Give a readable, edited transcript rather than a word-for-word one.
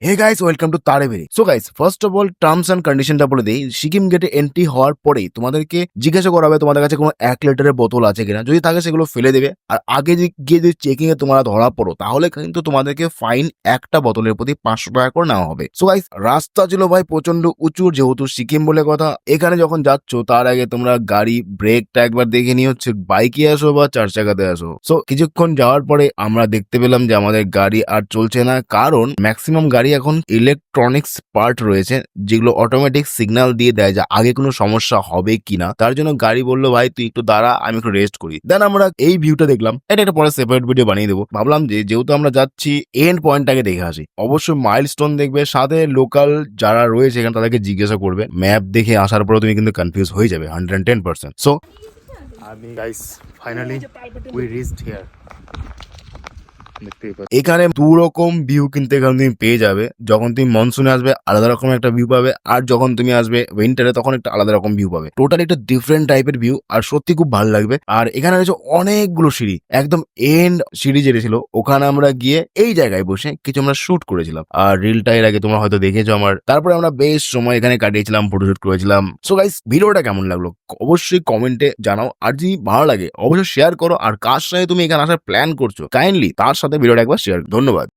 Hey guys, welcome to তারেবেরি। So guys, first of all terms and কন্ডিশনটা বলে দিই। সিকিম গেটে এন্ট্রি হওয়ার পরেই তোমাদেরকে জিজ্ঞাসা করা হবে তোমাদের কাছে কোনো 1 লিটারের বোতল আছে কিনা। যদি থাকে সেগুলো ফেলে দেবে। আর আগে গিয়ে যদি চেকিং এ তোমরা ধরা পড়ো তাহলে কিন্তু তোমাদেরকে ফাইন একটা বোতলের প্রতি 500 টাকা করে নেওয়া হবে। সো গাইস, রাস্তা ছিল ভাই প্রচন্ড উঁচু, যেহেতু সিকিম বলে কথা। এখানে যখন যাচ্ছ তার আগে তোমরা গাড়ি ব্রেকটা একবার দেখে নিয়ে হচ্ছে বাইকে আসো বা 4 চাকাতে আসো। সো কিছুক্ষণ যাওয়ার পরে আমরা দেখতে পেলাম যে আমাদের গাড়ি আর চলছে না, কারণ ম্যাক্সিমাম গাড়ি এখন ইলেকট্রনিক্স পার্ট রয়েছে যেগুলো অটোমেটিক সিগন্যাল দিয়ে দেয় যে আগে কোনো সমস্যা হবে কিনা। তার জন্য গাড়ি বললো ভাই তুই একটু দাঁড়া, আমি একটু রেস্ট করি। দেন আমরা এই ভিউটা দেখলাম। এটা একটা পরে সেপারেট ভিডিও বানিয়ে দেবো। ভাবলাম যে যেহেতু আমরা যাচ্ছি এন্ড পয়েন্টটাকে দেখে আসি। অবশ্যই মাইলস্টোন দেখবে, সাথে লোকাল যারা রয়েছে এখানে তাদেরকে জিজ্ঞাসা করবে। ম্যাপ দেখে আসার পরে তুমি কিন্তু কনফিউজ হয়ে যাবে 110%। সো আমি guys finally we reached here. এখানে দু রকম ভিউ কিন্তু এখানে তুমি পেয়ে যাবে। যখন তুমি মনসুনে আসবে আলাদা রকম একটা ভিউ পাবে, আর যখন তুমি আসবে উইন্টারে তখন একটা আলাদা রকম ভিউ পাবে। টোটাল একটা ডিফারেন্ট টাইপের ভিউ, আর সত্যি খুব ভালো লাগবে। আর এখানে রয়েছে অনেকগুলো সিঁড়ি, একদম এন্ড সিঁড়ি যেটা ছিল ওখানে আমরা গিয়ে এই জায়গায় বসে কিছু আমরা শুট করেছিলাম। আর রিলটা এর আগে তোমরা হয়তো দেখেছো আমার। তারপরে আমরা বেশ সময় এখানে কাটিয়েছিলাম, ফটোশুট করেছিলাম। সো গাইস, ভিডিওটা কেমন লাগলো অবশ্যই কমেন্টে জানাও। আর যদি ভালো লাগে অবশ্যই শেয়ার করো। আর কার সাথে তুমি এখানে আসার প্ল্যান করছো কাইন্ডলি তার সাথে ভিডিওটা একবার শেয়ার। ধন্যবাদ।